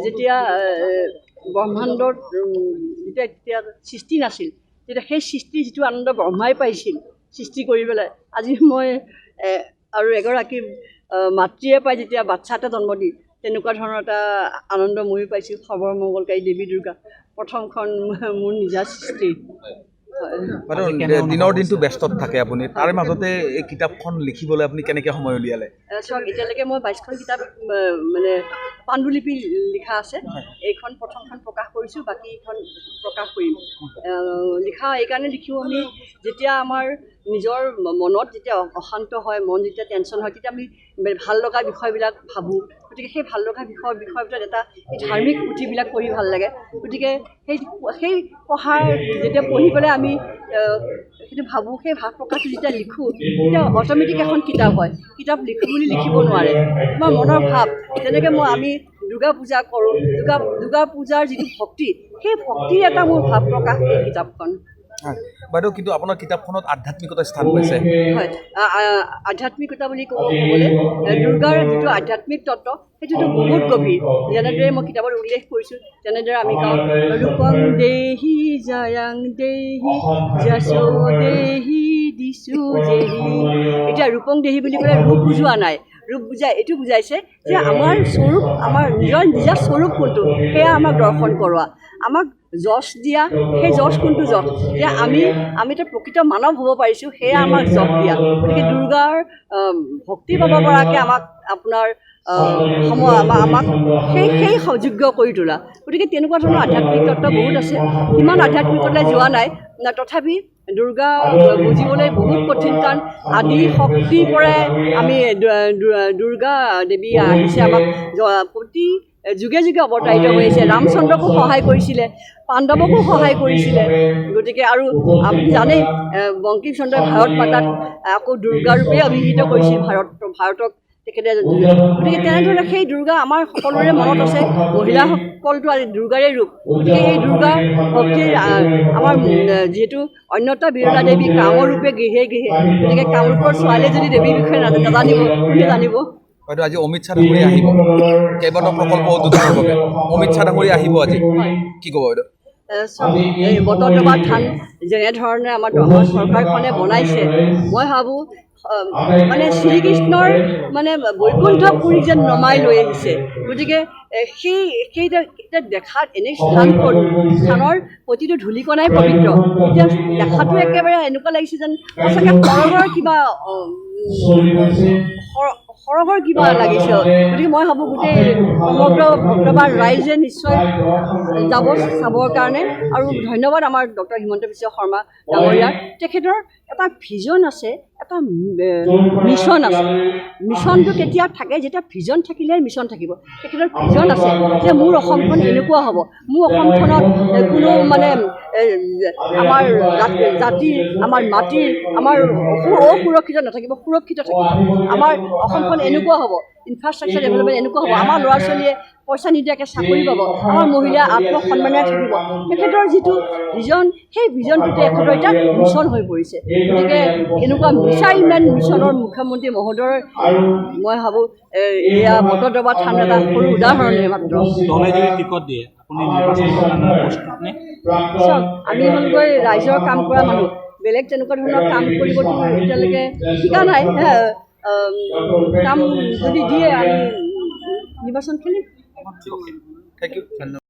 যেতিয়া ব্ৰহ্মাণ্ডৰ যেতিয়া সৃষ্টি নাছিল তেতিয়া সেই সৃষ্টিৰ যিটো আনন্দ ব্ৰহ্মাই পাইছিল সৃষ্টি কৰি পেলাই আজি মই আৰু এগৰাকী মাতৃয়ে পাই যেতিয়া বাচ্চা এটা জন্ম দি তেনেকুৱা ধৰণৰ এটা আনন্দ ময়ো পাইছোঁ। সৰ্বমংগলকাৰী দেৱী দুৰ্গা প্ৰথমখন মোৰ নিজা সৃষ্টি। দিনৰ দিনটো ব্যস্ত থাকে আপুনি, তাৰে মাজতে এই কিতাপখন লিখিবলৈ আপুনি কেনেকৈ সময় উলিয়ালে? চাওক, এতিয়ালৈকে মই 22খন কিতাপ মানে পাণ্ডুলিপি লিখা আছে। এইখন প্ৰথমখন প্ৰকাশ কৰিছোঁ, বাকীখন প্ৰকাশ কৰিম। লিখা এইকাৰণে লিখোঁ, আমি যেতিয়া আমাৰ নিজৰ মনত যেতিয়া অশান্ত হয়, মন যেতিয়া টেনশ্যন হয়, তেতিয়া আমি ভাল লগা বিষয়বিলাক ভাবোঁ। গতিকে সেই ভাল লগা বিষয়ৰ ভিতৰত এটা এই ধাৰ্মিক পুথিবিলাক পঢ়ি ভাল লাগে। গতিকে সেই পঢ়াৰ যেতিয়া পঢ়ি পেলাই আমি সেইটো ভাবোঁ, সেই ভাৱ প্ৰকাশটো যেতিয়া লিখোঁ তেতিয়া অট'মেটিক এখন কিতাপ হয়। কিতাপ লিখোঁ বুলি লিখিব নোৱাৰে, তোমাৰ মনৰ ভাৱ। যেনেকৈ আমি দুৰ্গা পূজা কৰোঁ, দুৰ্গা পূজাৰ যিটো ভক্তি, সেই ভক্তিৰ এটা মোৰ ভাৱ প্ৰকাশ এই কিতাপখন। বাইদেউ, কিন্তু আপোনাৰ কিতাপখনত আধ্যাত্মিকতাৰ স্থান পাইছে। হয়, আধ্যাত্মিকতা বুলি ক'বলৈ দুৰ্গাৰ যিটো আধ্যাত্মিক তত্ত্ব সেইটোতো বহুত গভীৰ। যেনেদৰে মই কিতাপত উল্লেখ কৰিছোঁ, তেনেদৰে আমি গাওঁ ৰূপং দেহি জয়ং দেহি যশো দেহি দিশু দেহি। এতিয়া ৰূপং দেহি বুলি ক'লে ৰূপ বুজোৱা নাই, ৰূপ বুজাই এইটো বুজাইছে যে আমাৰ স্বৰূপ, আমাৰ নিজা স্বৰূপ কোনটো সেয়া আমাক দৰ্শন কৰোৱা, আমাক যশ দিয়া, সেই যশ কোনটো যশ, যে আমিতো প্ৰকৃত মানৱ হ'ব পাৰিছোঁ, সেয়া আমাক যশ দিয়া। গতিকে দুৰ্গাৰ ভক্তি পাব পৰাকৈ আপোনাৰ আমাক সেই যোগ্য কৰি তোলা। গতিকে তেনেকুৱা ধৰণৰ আধ্যাত্মিক তত্ত্ব বহুত আছে। ইমান আধ্যাত্মিকতালৈ যোৱা নাই, তথাপি দুৰ্গা বুজিবলৈ বহুত কঠিন, কাৰণ আদি শক্তিৰ পৰাই আমি দুৰ্গা দেৱী আহিছে, আমাক প্ৰতি যুগে যুগে অৱতাৰিত হৈ আহিছে। ৰামচন্দ্ৰকো সহায় কৰিছিলে, পাণ্ডৱকো সহায় কৰিছিলে। গতিকে আৰু আপুনি জানেই বংকিমচন্দ্ৰই ভাৰত মাতাক আকৌ দুৰ্গা ৰূপে অভিহিত কৰিছিল, ভাৰতক তেখেতে। গতিকে তেনেধৰণে সেই দুৰ্গা আমাৰ সকলোৰে মনত আছে। মহিলাসকলটো আজি দুৰ্গাৰে ৰূপ। গতিকে এই দুৰ্গা ভক্তিৰ আমাৰ যিহেতু অন্যতা বীৰতা দেৱী কামৰ ৰূপে গৃহে গৃহে, গতিকে কামৰূপৰ ছোৱালীয়ে যদি দেৱীৰ বিষয়ে নাজানিব, কোনে জানিব? হয়তো আজি অমিত শ্বাহ ডাঙৰীয়া আহিব কেইবাটাও প্ৰকল্প উদ্বোধনৰ বাবে। অমিত শ্বাহ ডাঙৰীয়া আহিব আজি, কি ক'ব বাইদেউ? এই বটদ্ৰৱা থান যেনেধৰণে আমাৰ চৰকাৰখনে বনাইছে, মই ভাবোঁ মানে শ্ৰীকৃষ্ণৰ মানে বৈকুণ্ঠপুৰী যেন নমাই লৈ আহিছে। গতিকে সেইটা দেখাত এনে স্থানৰ প্ৰতিটো ধূলিকণাই পবিত্ৰ। এতিয়া দেখাটো একেবাৰে এনেকুৱা লাগিছে যেন সঁচাকৈ সৰহৰ কিবা লাগিছে। গতিকে মই ভাবোঁ গোটেই সমগ্ৰ ভক্তবান ৰাইজে নিশ্চয় যাব চাবৰ কাৰণে। আৰু ধন্যবাদ আমাৰ ডক্টৰ হিমন্ত বিশ্ব শৰ্মা ডাঙৰীয়াৰ। তেখেতৰ এটা ভিজন আছে, এটা মিছন আছে। মিছনটো কেতিয়া থাকে? যেতিয়া ভিজন থাকিলেহে মিছন থাকিব। তেখেতৰ ভিজন আছে যে মোৰ অসমখন এনেকুৱা হ'ব, মোৰ অসমখনত কোনো মানে আমাৰ জাতিৰ, আমাৰ মাটিৰ, আমাৰ অসুৰক্ষিত নাথাকিব, সুৰক্ষিত থাকিব। আমাৰ অসমখন এনেকুৱা হ'ব, ইনফ্ৰাষ্ট্ৰাকচাৰ ডেভেলপমেণ্ট এনেকুৱা হ'ব, আমাৰ ল'ৰা ছোৱালীয়ে পইচা নিদিয়াকৈ চাকৰি পাব, আমাৰ মহিলা আত্মসন্মানেৰে থাকিব। তেখেতৰ যিটো ভিজন, সেই ভিজনটো তেখেতৰ এতিয়া মিছন হৈ পৰিছে। গতিকে এনেকুৱা মিছাইলমেণ্ট মিছনৰ মুখ্যমন্ত্ৰী মহোদয়ৰ মই ভাবোঁ এয়া বটদ্ৰৱা থান এটা সৰু উদাহৰণে মাত্ৰ। চাওক, আমি হ'লগৈ ৰাইজৰ কাম কৰা মানুহ, বেলেগ তেনেকুৱা ধৰণৰ কাম কৰিবতো এতিয়ালৈকে শিকা নাই। কাম যদি দিয়ে আমি নিৰ্বাচন খেলিম। থেংক ইউ, ধন্যবাদ।